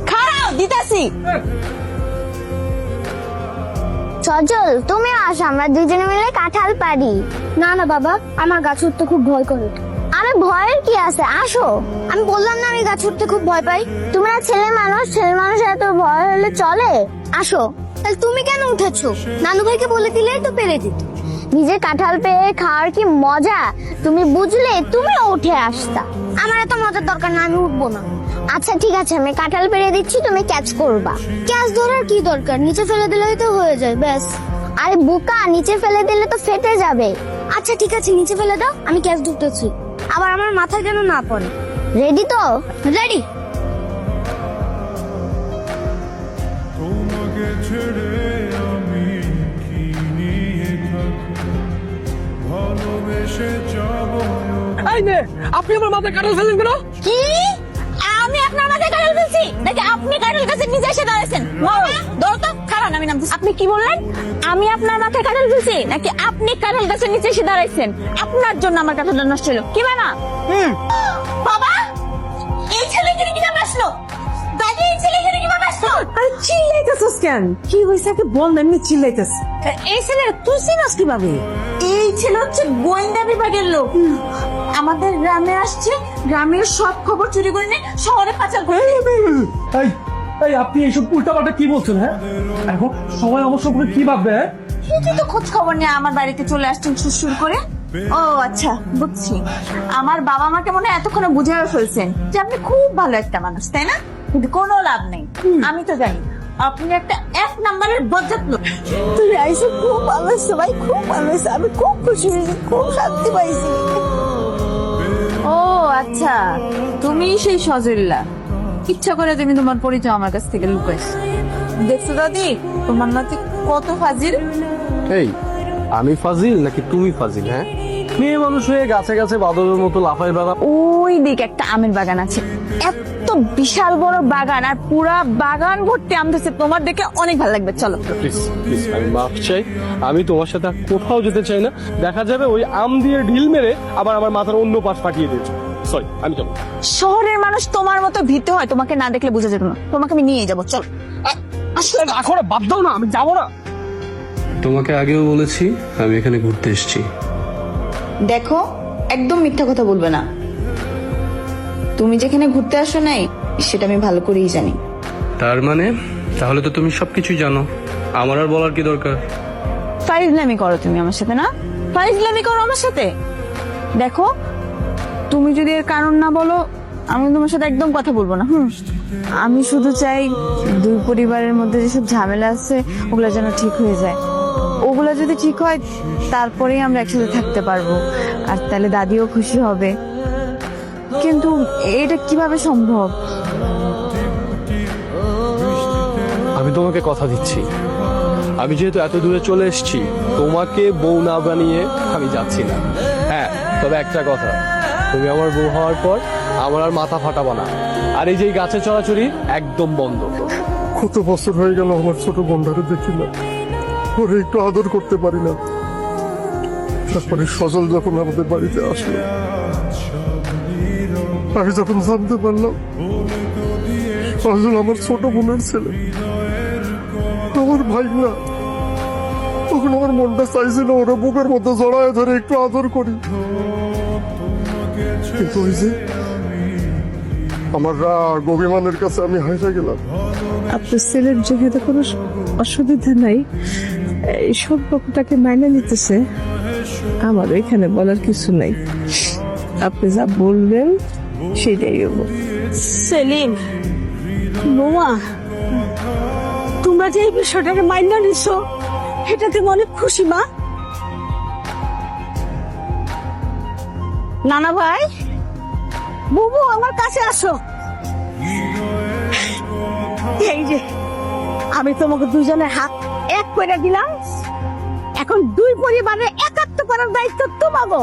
খাও দিতাছি। সজল তুমি আসো, আমরা দুজনে মিলে কাঁঠাল পারি। না না বাবা, আমার গাছ উঠতে খুব ভয় করে। আরে ভয়ের কি আছে, আসো। আমি বললাম না আমি গাছ উঠতে খুব ভয় পাই। তোমরা ছেলে মানুষ, ছেলে মানুষ এত ভয় হলে চলে? আসো। তাহলে তুমি কেন উঠেছো? নানু ভাইকে বলে দিলেই তো পেরে দিত। নিজে কাঁঠাল পেয়ে খাওয়ার কি মজা তুমি বুঝলে, তুমিও উঠে আসতা। আমার এত মজার দরকার না, আমি উঠবো না। আচ্ছা ঠিক আছে, আমি কাঁঠাল পেরে দিচ্ছি, তুমি ক্যাচ করবা। ক্যাচ ধরার কি দরকার, নিচে ফেলে দিলেই তো হয়ে যায়, ব্যাস। আরে বোকা, নিচে ফেলে দিলে তো ফেটে যাবে। আচ্ছা ঠিক আছে, নিচে ফেলে দাও, আমি ক্যাচ ধরতেছি। আবার আমার মাথায় যেন না পড়ে। রেডি তো? রেডি। আপনি আমার মাথায় কাঁঠাল ফেলেন কেন? কি আমি আপনার মাথায় কাঁঠাল ফেলছি নাকি আপনি কাঁঠাল গাছে নিজে এসে দাঁড়াইছেন? ধরো তো, খারাপ আমি নামছি। আপনি কি বললেন? আমি আপনার মাথায় কাঁঠাল ফেলছি নাকি আপনি কাঁঠাল গাছের নিচে এসে দাঁড়াইছেন? আপনার জন্য আমার কাঁঠালটা নষ্ট হলো, কি বানা? বাবা, এই ছেলে এখানে কিভাবে আসলো? দাদি, এই ছেলে এখানে কিভাবে আসলো? আরে চিল্লাইতেছস কেন? কি হয়েছে আগে বল না, এমনি চিল্লাইতেছ। এই ছেলে তুই চিনস কিভাবে? এই ছেলে হচ্ছে গোয়েন্দা বিভাগের লোক। আমাদের গ্রামে আসছে, গ্রামের সব খবর চুরি করে নিয়ে শহরে পাচার করে। এই আপনি এইসব উল্টাপাল্টা কি বলছেন? হ্যাঁ, এখন সবাই আমার সম্পর্কে কি ভাববে? তুই তো খোঁজ খবর নিয়ে আমার বাড়িতে চলে আসছেন সুরসুর করে। ও আচ্ছা, বুঝছি। আমার বাবা মাকে মনে হয় এতক্ষণে বুঝেও ফেলছেন যে আপনি খুব ভালো একটা মানুষ, তাই না? কিন্তু কোনো লাভ নেই, আমি তো জানি আপনি একটা এক নাম্বারের বজ্জাত লোক। তুই আইসো, খুব ভালো হয়েছে ভাই, খুব ভালো হয়েছে। আমি খুব খুশি হয়েছি, খুব শান্তি পাইছি। ও আচ্ছা, তুমি সেই সজল্লা। ইচ্ছা করে তুমি তোমার পরিচয় আমার কাছ থেকে লুকাইছো। দেখছো দাদি, তোমার নাতি কত ফাজিল। এই, আমি ফাজিল নাকি তুমি ফাজিল? হ্যাঁ, মেয়ে মানুষ হয়ে গাছে গাছে বাদরের মতো লাফাই বেড়া। ওই দিকে একটা আমের বাগান আছে, এত বিশাল বড় বাগান, আর পুরা বাগান ভর্তি আম ধরছে। তোমার দেখে অনেক ভালো লাগবে, চলো। প্লিজ প্লিজ, আমি মাফ চাই। আমি তোমার সাথে আর কোথাও যেতে চাই না। দেখা যাবে ওই আম দিয়ে ঢিল মেরে আবার আমার মাথার অন্য পাশ ফাটিয়ে দিয়েছে। সরি, আমি যাবো। শহরের মানুষ তোমার মতো ভীতু হয়, তোমাকে না দেখলে বোঝা যেত না। তোমাকে আমি নিয়ে যাবো, চলো। আসলে এখন বাদ দাও না, আমি যাবো না। তোমাকে আগেও বলেছি আমি এখানে ঘুরতে এসেছি। দেখো, একদম মিথ্যা কথা বলবে না। তুমি যেখানে ঘুরতে আসো নাই সেটা আমি ভালো করেই জানি। তার মানে তাহলে তো তুমি সবকিছুই জানো, আমার আর বলার কি দরকার? ফাইজলামি করো তুমি আমার সাথে, না ফাইজলামি করো আমার সাথে। দেখো, তুমি যদি এর কারণ না বলো, আমি তোমার সাথে একদম কথা বলবো না। আমি শুধু চাই দুই পরিবারের মধ্যে যেসব ঝামেলা আছে ওগুলো যেন ঠিক হয়ে যায়। ওগুলা যদি ঠিক হয় তারপরেই আমরা একসাথে থাকতে পারবো, আর তাহলে দাদিও খুশি হবে। কিন্তু এটা কিভাবে সম্ভব? আমি তোমাকে কথা দিচ্ছি, আমি যেহেতু এত দূরে চলে এসেছি, তোমাকে বউ না বানিয়ে আমি যাচ্ছি না। হ্যাঁ, তবে একটা কথা, তুমি আমার বউ হওয়ার পর আমার আর মাথা ফাটাবো না। আর এই যে গাছে চড়াচড়ি একদম বন্ধ। কত বছর হয়ে গেল আমার ছোট বোনটাকে দেখি না, ওরে একটু আদর করতে পারি না। তারপরে সজল যখন আমাদের বাড়িতে আসলো, আমি যখন জানতে পারলাম সজল আমার ছোট বোনের ছেলে, আমার ভাই না, তখন আমার মনটা চাইছিল ওরা বুকের মধ্যে জড়ায় ধরে একটু আদর করি। কিন্তু ওই যে আমার রাগ অভিমানের কাছে আমি হাসে গেলাম। আপনার ছেলের যেহেতু কোনো অসুবিধা নাই, এই সম্পর্কটাকে মাইনে নিতেছে, আমার এখানে বলার কিছু নাই। আপনি যা বলবেন সেটাই হবো। সেলিম, বৌমা, তোমরা যে এই বিষয়টাকে মাইনা নিছো, এটাতে অনেক খুশি মা। নানা ভাই, বুবু আমার কাছে আসো। এই যে আমি তোমাকে দুজনের হাত এক করে দিলাম, এখন দুই পরিবারের একাত্ম করার দায়িত্ব তোমাকে।